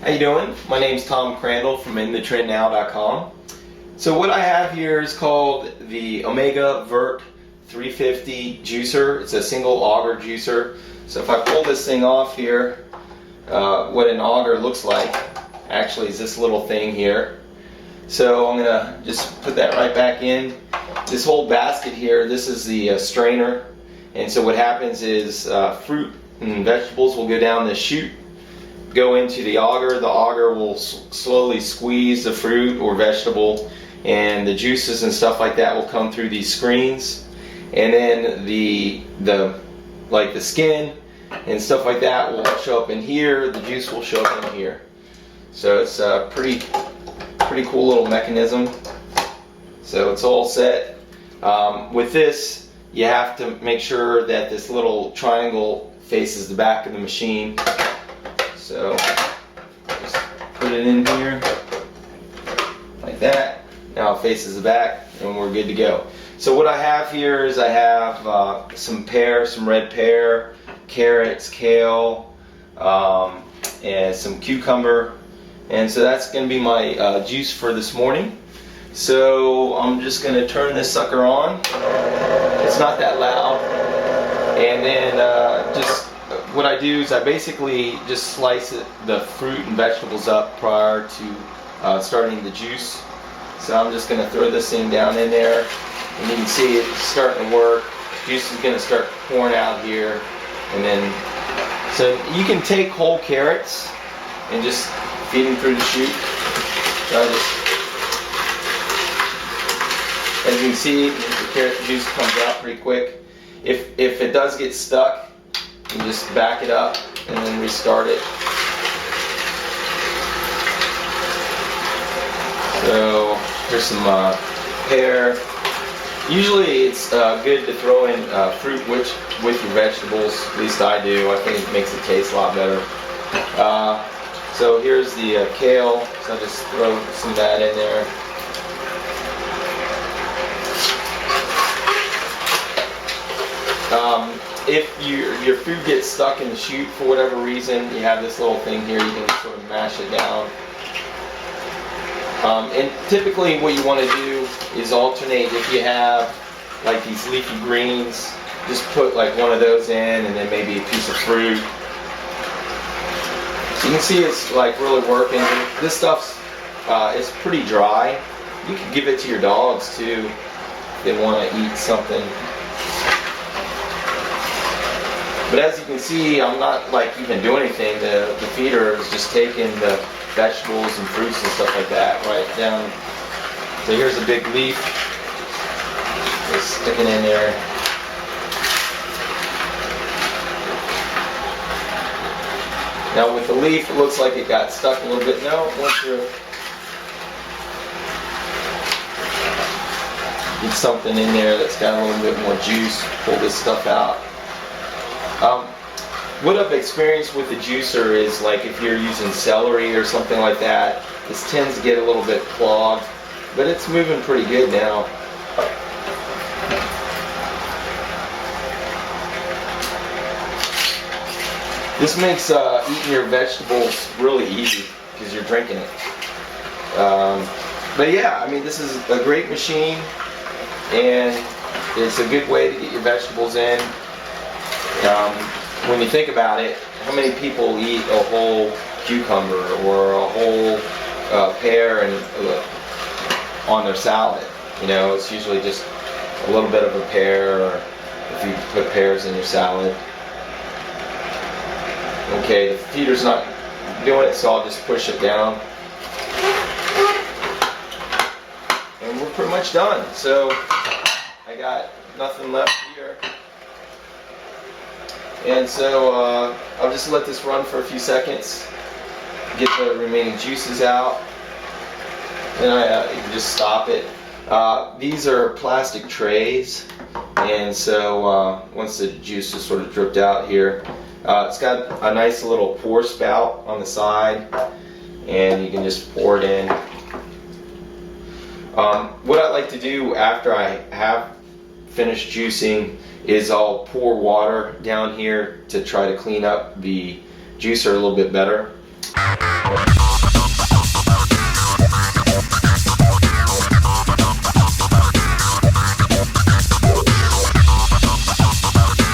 How you doing? My name's Tom Crandall from EndTheTrendNow.com. So what I have here is called the Omega Vert 350 juicer. It's a single auger juicer. So if I pull this thing off here, what an auger looks like actually is this little thing here. So I'm gonna just put that right back in. This whole basket here, this is the strainer, and so what happens is fruit and vegetables will go down the chute, go into the auger. The auger will slowly squeeze the fruit or vegetable, and the juices and stuff like that will come through these screens, and then the skin and stuff like that will show up in here. The juice will show up in here. So it's a pretty cool little mechanism. So it's all set. With this, you have to make sure that this little triangle faces the back of the machine. So just put it in here like that. Now it faces the back and we're good to go. So what I have here is I have some red pear, carrots, kale, and some cucumber. And so that's going to be my juice for this morning. So I'm just going to turn this sucker on. It's not that loud. And then just what I do is I basically just slice the fruit and vegetables up prior to starting the juice. So I'm just going to throw this thing down in there, and you can see it's starting to work. Juice is going to start pouring out here, and then so you can take whole carrots and just feed them through the chute. So as you can see, the carrot juice comes out pretty quick. If it does get stuck, you just back it up and then restart it. So here's some pear. Usually it's good to throw in fruit with your vegetables. At least I do. I think it makes it taste a lot better. So here's the kale. So I'll just throw some of that in there. If your food gets stuck in the chute for whatever reason, you have this little thing here, you can sort of mash it down. And typically what you want to do is alternate. If you have like these leafy greens, just put like one of those in and then maybe a piece of fruit. So you can see it's like really working. This stuff's it's pretty dry. You can give it to your dogs too if they want to eat something. But as you can see, I'm not like even doing anything. The feeder is just taking the vegetables and fruits and stuff like that right down. So here's a big leaf. Just sticking in there. Now with the leaf, it looks like it got stuck a little bit. No, it went through. Get something in there that's got a little bit more juice. Pull this stuff out. What I've experienced with the juicer is like if you're using celery or something like that, this tends to get a little bit clogged, but it's moving pretty good now. This makes eating your vegetables really easy because you're drinking it. But yeah, I mean, this is a great machine, and it's a good way to get your vegetables in. When you think about it, how many people eat a whole cucumber or a whole pear on their salad? You know, it's usually just a little bit of a pear, or if you put pears in your salad. Okay, the feeder's not doing it, so I'll just push it down. And we're pretty much done. So I got nothing left here. And so I'll just let this run for a few seconds, get the remaining juices out, and you can just stop it. These are plastic trays, and so once the juice is sort of dripped out here, it's got a nice little pour spout on the side, and you can just pour it in. What I like to do after I have finished juicing is I'll pour water down here to try to clean up the juicer a little bit better.